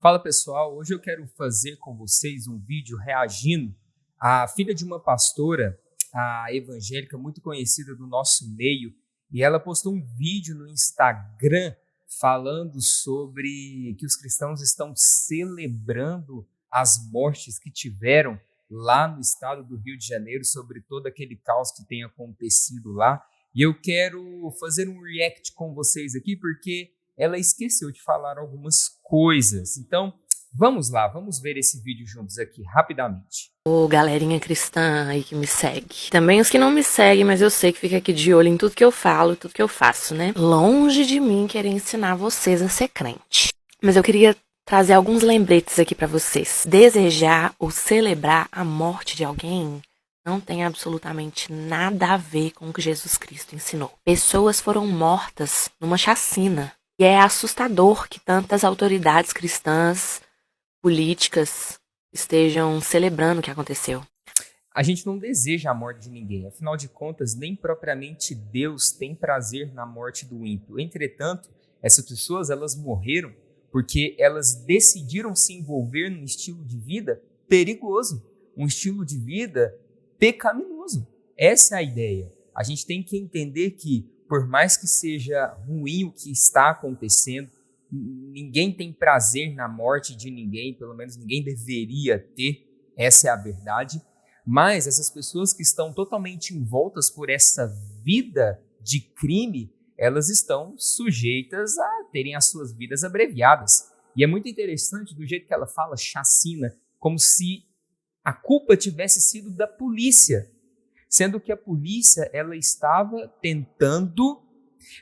Fala pessoal, hoje eu quero fazer com vocês um vídeo reagindo à filha de uma pastora, a evangélica muito conhecida do nosso meio, e ela postou um vídeo no Instagram falando sobre que os cristãos estão celebrando as mortes que tiveram lá no estado do Rio de Janeiro, sobre todo aquele caos que tem acontecido lá. E eu quero fazer um react com vocês aqui porque ela esqueceu de falar algumas coisas. Então, vamos lá, vamos ver esse vídeo juntos aqui, rapidamente. Ô, galerinha cristã aí que me segue. Também os que não me seguem, mas eu sei que fica aqui de olho em tudo que eu falo, tudo que eu faço, né? Longe de mim querer ensinar vocês a ser crente. Mas eu queria trazer alguns lembretes aqui pra vocês. Desejar ou celebrar a morte de alguém não tem absolutamente nada a ver com o que Jesus Cristo ensinou. Pessoas foram mortas numa chacina. E é assustador que tantas autoridades cristãs, políticas, estejam celebrando o que aconteceu. A gente não deseja a morte de ninguém, afinal de contas, nem propriamente Deus tem prazer na morte do ímpio. Entretanto, essas pessoas elas morreram porque elas decidiram se envolver num estilo de vida perigoso, um estilo de vida pecaminoso. Essa é a ideia. A gente tem que entender que, por mais que seja ruim o que está acontecendo, ninguém tem prazer na morte de ninguém, pelo menos ninguém deveria ter, essa é a verdade. Mas essas pessoas que estão totalmente envoltas por essa vida de crime, elas estão sujeitas a terem as suas vidas abreviadas. E é muito interessante do jeito que ela fala chacina, como se a culpa tivesse sido da polícia, sendo que a polícia ela estava tentando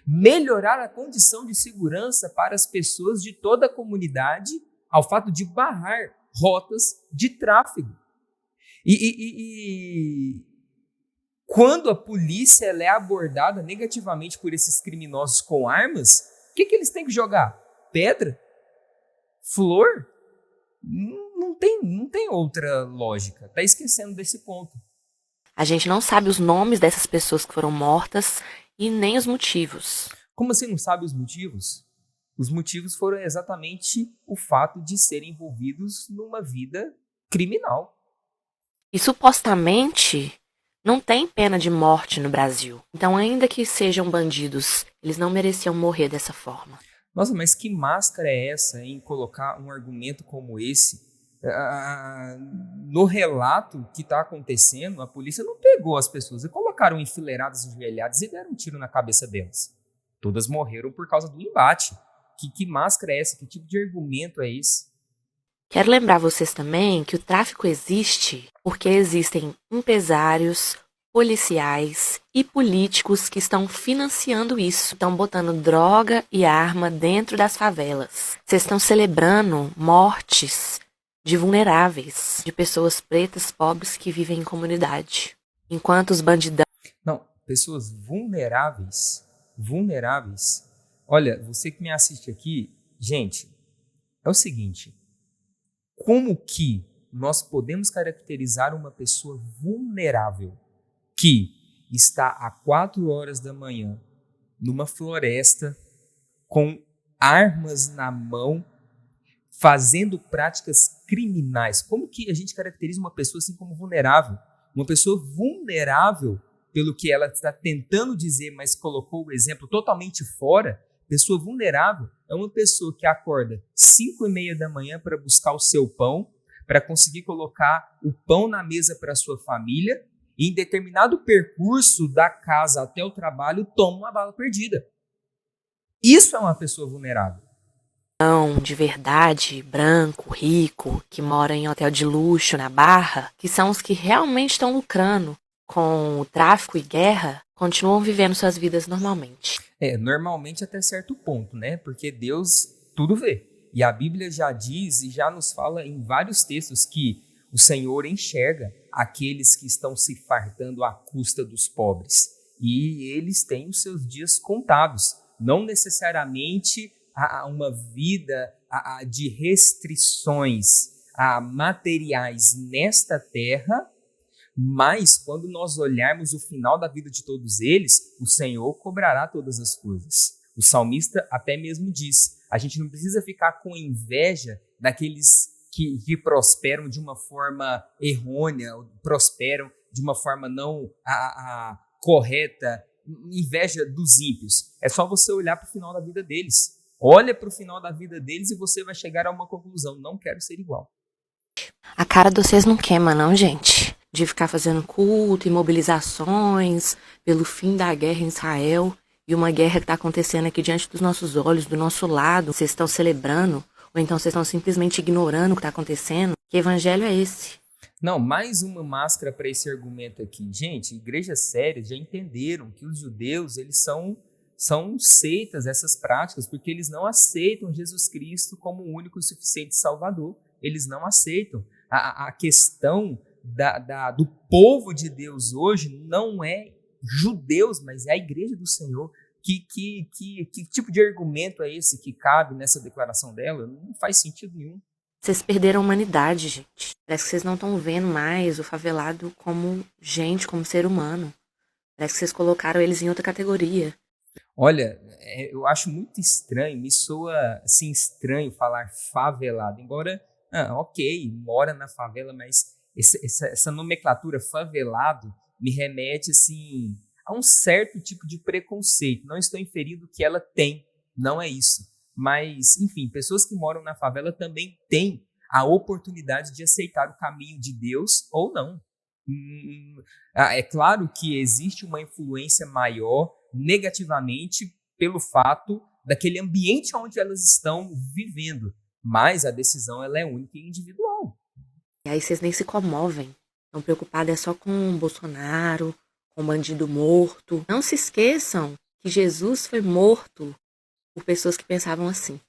melhorar a condição de segurança para as pessoas de toda a comunidade, ao fato de barrar rotas de tráfego. E quando a polícia ela é abordada negativamente por esses criminosos com armas, o que eles têm que jogar? Pedra? Flor? Não tem outra lógica. Está esquecendo desse ponto. A gente não sabe os nomes dessas pessoas que foram mortas e nem os motivos. Como assim não sabe os motivos? Os motivos foram exatamente o fato de serem envolvidos numa vida criminal. E supostamente não tem pena de morte no Brasil. Então, ainda que sejam bandidos, eles não mereciam morrer dessa forma. Nossa, mas que máscara é essa em colocar um argumento como esse? No relato que está acontecendo, a polícia não pegou as pessoas e colocaram enfileiradas, enjoelhadas e deram um tiro na cabeça delas. Todas morreram por causa do embate. Que máscara é essa? Que tipo de argumento é esse? Quero lembrar vocês também que o tráfico existe porque existem empresários, policiais e políticos que estão financiando isso. Estão botando droga e arma dentro das favelas. Vocês estão celebrando mortes de vulneráveis, de pessoas pretas, pobres que vivem em comunidade. Enquanto os bandidão... Não, pessoas vulneráveis. Vulneráveis. Olha, você que me assiste aqui, gente, é o seguinte. Como que nós podemos caracterizar uma pessoa vulnerável que está a 4 horas da manhã numa floresta com armas na mão, fazendo práticas criminais? Como que a gente caracteriza uma pessoa assim como vulnerável? Uma pessoa vulnerável, pelo que ela está tentando dizer, mas colocou o exemplo totalmente fora. Pessoa vulnerável é uma pessoa que acorda 5:30 da manhã para buscar o seu pão, para conseguir colocar o pão na mesa para a sua família, e em determinado percurso da casa até o trabalho toma uma bala perdida. Isso é uma pessoa vulnerável. de verdade, branco, rico, que mora em hotel de luxo na Barra, que são os que realmente estão lucrando com o tráfico e guerra, continuam vivendo suas vidas normalmente. Normalmente até certo ponto, né? Porque Deus tudo vê. E a Bíblia já diz e já nos fala em vários textos que o Senhor enxerga aqueles que estão se fartando à custa dos pobres. E eles têm os seus dias contados. Não necessariamente uma vida de restrições materiais nesta terra, mas quando nós olharmos o final da vida de todos eles, o Senhor cobrará todas as coisas. O salmista até mesmo diz: A gente não precisa ficar com inveja daqueles que prosperam de uma forma errônea, prosperam de uma forma não correta, inveja dos ímpios. É só você olhar para o final da vida deles. Olha para o final da vida deles e você vai chegar a uma conclusão: não quero ser igual. A cara de vocês não queima, não, gente. De ficar fazendo culto e mobilizações pelo fim da guerra em Israel e uma guerra que está acontecendo aqui diante dos nossos olhos, do nosso lado. Vocês estão celebrando ou então vocês estão simplesmente ignorando o que está acontecendo? Que evangelho é esse? Não, mais uma máscara para esse argumento aqui. Gente, igrejas sérias já entenderam que os judeus, eles são seitas essas práticas, porque eles não aceitam Jesus Cristo como o único e suficiente Salvador. Eles não aceitam. A questão do povo de Deus hoje não é judeus, mas é a igreja do Senhor. Que tipo de argumento é esse que cabe nessa declaração dela? Não faz sentido nenhum. Vocês perderam a humanidade, gente. Parece que vocês não estão vendo mais o favelado como gente, como ser humano. Parece que vocês colocaram eles em outra categoria. Olha, eu acho muito estranho, me soa assim estranho falar favelado, embora, ok, mora na favela, mas essa nomenclatura favelado me remete assim a um certo tipo de preconceito. Não estou inferindo que ela tem, não é isso. Mas, enfim, pessoas que moram na favela também têm a oportunidade de aceitar o caminho de Deus ou não. É claro que existe uma influência maior negativamente pelo fato daquele ambiente onde elas estão vivendo, mas a decisão ela é única e individual. E aí vocês nem se comovem. Estão preocupados só com o Bolsonaro, com o bandido morto. Não se esqueçam que Jesus foi morto por pessoas que pensavam assim.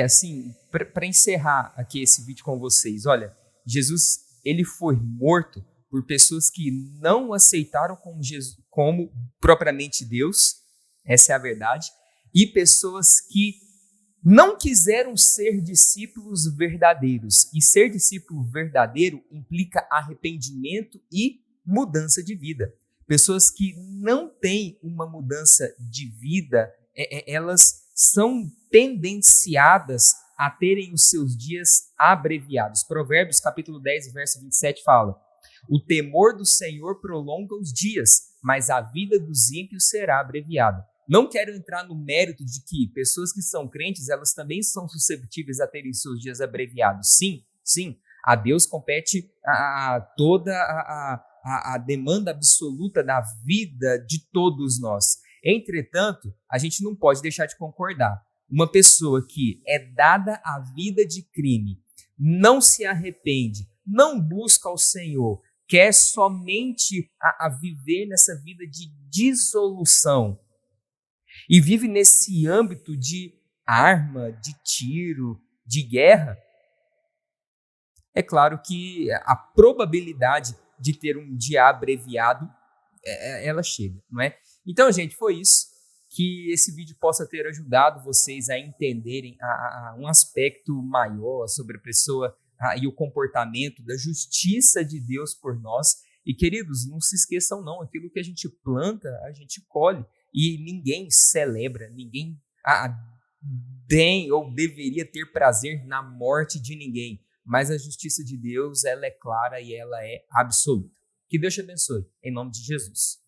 Assim, para encerrar aqui esse vídeo com vocês, olha, Jesus, ele foi morto por pessoas que não aceitaram como propriamente Deus, essa é a verdade, e pessoas que não quiseram ser discípulos verdadeiros. E ser discípulo verdadeiro implica arrependimento e mudança de vida. Pessoas que não têm uma mudança de vida, elas são tendenciadas a terem os seus dias abreviados. Provérbios capítulo 10, verso 27 fala: o temor do Senhor prolonga os dias, mas a vida dos ímpios será abreviada. Não quero entrar no mérito de que pessoas que são crentes, elas também são susceptíveis a terem seus dias abreviados. Sim, a Deus compete toda a demanda absoluta da vida de todos nós. Entretanto, a gente não pode deixar de concordar. Uma pessoa que é dada a vida de crime, não se arrepende, não busca ao Senhor, quer somente a viver nessa vida de dissolução e vive nesse âmbito de arma, de tiro, de guerra, é claro que a probabilidade de ter um dia abreviado, ela chega, não é? Então, gente, foi isso. Que esse vídeo possa ter ajudado vocês a entenderem um aspecto maior sobre a pessoa e o comportamento da justiça de Deus por nós. E, queridos, não se esqueçam não, aquilo que a gente planta, a gente colhe. E ninguém celebra, ninguém tem ou deveria ter prazer na morte de ninguém. Mas a justiça de Deus, ela é clara e ela é absoluta. Que Deus te abençoe, em nome de Jesus.